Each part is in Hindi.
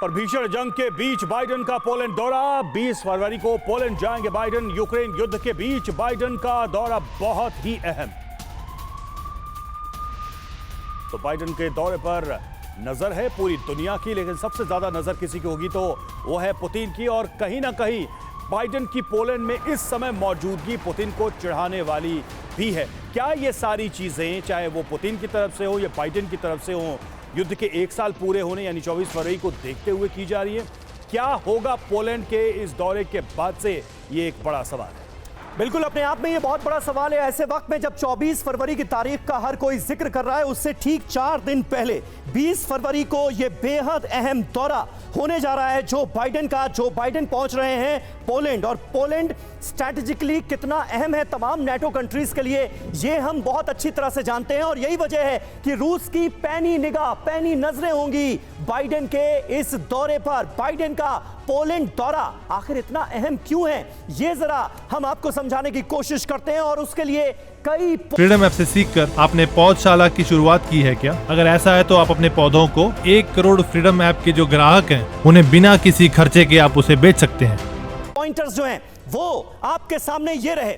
और भीषण जंग के बीच बाइडेन का पोलैंड दौरा। 20 फरवरी को पोलैंड जाएंगे बाइडेन। यूक्रेन युद्ध के बीच बाइडेन का दौरा बहुत ही अहम। तो बाइडेन के दौरे पर नजर है पूरी दुनिया की, लेकिन सबसे ज्यादा नजर किसी की होगी तो वो है पुतिन की। और कहीं ना कहीं बाइडेन की पोलैंड में इस समय मौजूदगी पुतिन को चिढ़ाने वाली भी है। क्या ये सारी चीजें, चाहे वो पुतिन की तरफ से हो या बाइडेन की तरफ से हो, युद्ध के 1 साल पूरे होने यानी 24 फरवरी को देखते हुए की जा रही है? क्या होगा पोलैंड के इस दौरे के बाद से, ये एक बड़ा सवाल है। बिल्कुल, अपने आप में ये बहुत बड़ा सवाल है। ऐसे वक्त में जब 24 फरवरी की तारीख का हर कोई जिक्र कर रहा है, उससे ठीक 4 दिन पहले 20 फरवरी को ये बेहद अहम दौरा होने जा रहा है जो बाइडेन का। जो बाइडेन पहुंच रहे हैं पोलैंड, और पोलैंड स्ट्रैटेजिकली कितना अहम है तमाम नेटो कंट्रीज के लिए, ये हम बहुत अच्छी तरह से जानते हैं। और यही वजह है कि रूस की पैनी निगाह, पैनी नजरें होंगी बाइडेन के इस दौरे पर। बाइडेन का पोलैंड दौरा आखिर इतना अहम क्यों है, ये जरा हम आपको समझाने की कोशिश करते हैं। और उसके लिए कई फ्रीडम ऐप से सीखकर आपने पौधशाला की शुरुआत की है क्या? अगर ऐसा है तो आप अपने पौधों को 1 करोड़ फ्रीडम ऐप के जो ग्राहक हैं उन्हें बिना किसी खर्चे के आप उसे बेच सकते हैं। पॉइंटर्स जो हैं वो आपके सामने ये रहे।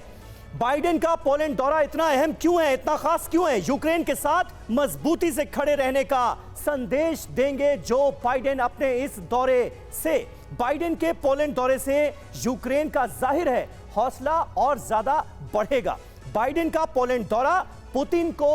बाइडेन का पोलैंड दौरा इतना अहम क्यों है, इतना खास क्यों है? यूक्रेन के साथ मजबूती से खड़े रहने का संदेश देंगे जो बाइडेन अपने इस दौरे से। बाइडेन के पोलैंड दौरे से यूक्रेन का जाहिर है हौसला और ज्यादा बढ़ेगा। बाइडेन का पोलैंड दौरा पुतिन को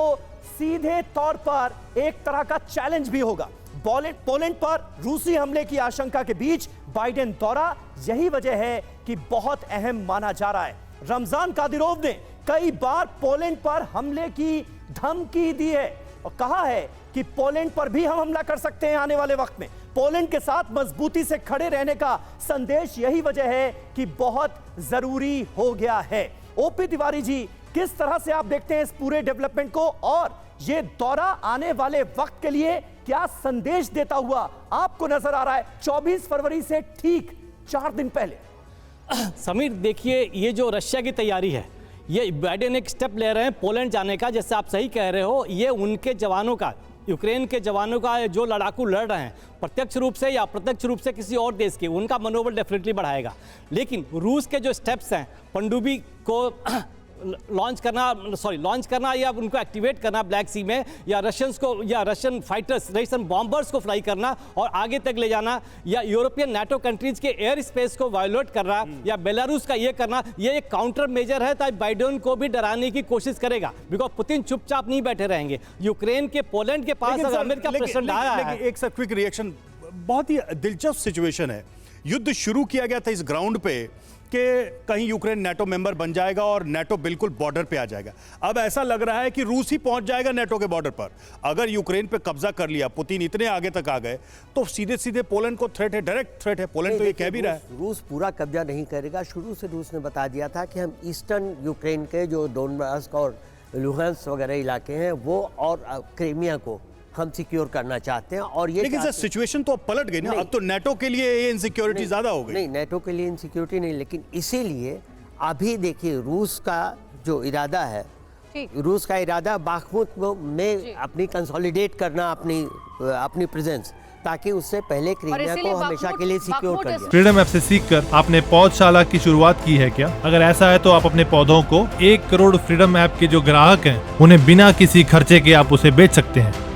सीधे तौर पर एक तरह का चैलेंज भी होगा। पोलैंड पर रूसी हमले की आशंका के बीच बाइडेन दौरा, यही वजह है कि बहुत अहम माना जा रहा है। रमजान कादिरोव ने कई बार पोलैंड पर हमले की धमकी दी है और कहा है कि पोलैंड पर भी हम हमला कर सकते हैं आने वाले वक्त में। पोलैंड के साथ मजबूती से खड़े रहने का संदेश, यही वजह है कि बहुत जरूरी हो गया है। ओपी तिवारी जी, किस तरह से आप देखते हैं इस पूरे डेवलपमेंट को, और ये दौरा आने वाले वक्त के लिए क्या संदेश देता हुआ आपको नजर आ रहा है 24 फरवरी से ठीक 4 दिन पहले? समीर, देखिए, ये जो रशिया की तैयारी है, ये बाइडेन एक स्टेप ले रहे हैं पोलैंड जाने का। जैसे आप सही कह रहे हो, ये उनके जवानों का, यूक्रेन के जवानों का जो लड़ाकू लड़ रहे हैं, प्रत्यक्ष रूप से या अप्रत्यक्ष रूप से किसी और देश के, उनका मनोबल डेफिनेटली बढ़ाएगा। लेकिन रूस के जो स्टेप्स हैं, पनडुब्बी को लॉन्च करना या उनको एक्टिवेट करना ब्लैक सी में, या रशियंस को, या रशियन फाइटर्स, रशियन बॉम्बर्स को फ्लाई करना और आगे तक ले जाना, या यूरोपियन नाटो कंट्रीज के एयर स्पेस को वायोलेट करना, या बेलारूस का ये करना, ये एक काउंटर मेजर है ताकि बाइडेन को भी डराने की कोशिश करेगा। बिकॉज पुतिन चुपचाप नहीं बैठे रहेंगे। यूक्रेन के पोलैंड के पास अगर अमेरिका प्रेसिडेंट आया है। एक सर क्विक रिएक्शन, बहुत ही दिलचस्प सिचुएशन है। युद्ध शुरू किया गया था इस ग्राउंड पे कि कहीं यूक्रेन नाटो मेंबर बन जाएगा और नाटो बिल्कुल बॉर्डर पे आ जाएगा। अब ऐसा लग रहा है कि रूस ही पहुंच जाएगा नाटो के बॉर्डर पर। अगर यूक्रेन पे कब्जा कर लिया, पुतिन इतने आगे तक आ गए, तो सीधे सीधे पोलैंड को थ्रेट है, डायरेक्ट थ्रेट है। पोलैंड तो ये कह भी रहा है रूस पूरा कब्जा नहीं करेगा। शुरू से रूस ने बता दिया था कि हम ईस्टर्न यूक्रेन के जो डोनबास और लुहांस्क वगैरह इलाके हैं वो और क्रीमिया को हम सिक्योर करना चाहते हैं। और ये लेकिन सर सिचुएशन तो अब पलट गई ना, अब तो नाटो के लिए ये इनसिक्योरिटी ज्यादा हो गई। नहीं, नाटो के लिए इनसिक्योरिटी नहीं, लेकिन इसीलिए अभी देखिए रूस का जो इरादा है, रूस का इरादा बाखमुत में अपनी कंसोलिडेट करना, अपनी प्रेजेंस, ताकि उससे पहले क्रीमिया को हमेशा के लिए सिक्योर कर दिया। फ्रीडम ऐप से सीखकर आपने पौधशाला की शुरुआत की है क्या? अगर ऐसा है तो आप अपने पौधों को 1 करोड़ फ्रीडम ऐप के जो ग्राहक हैं उन्हें बिना किसी खर्चे के आप उसे बेच सकते हैं।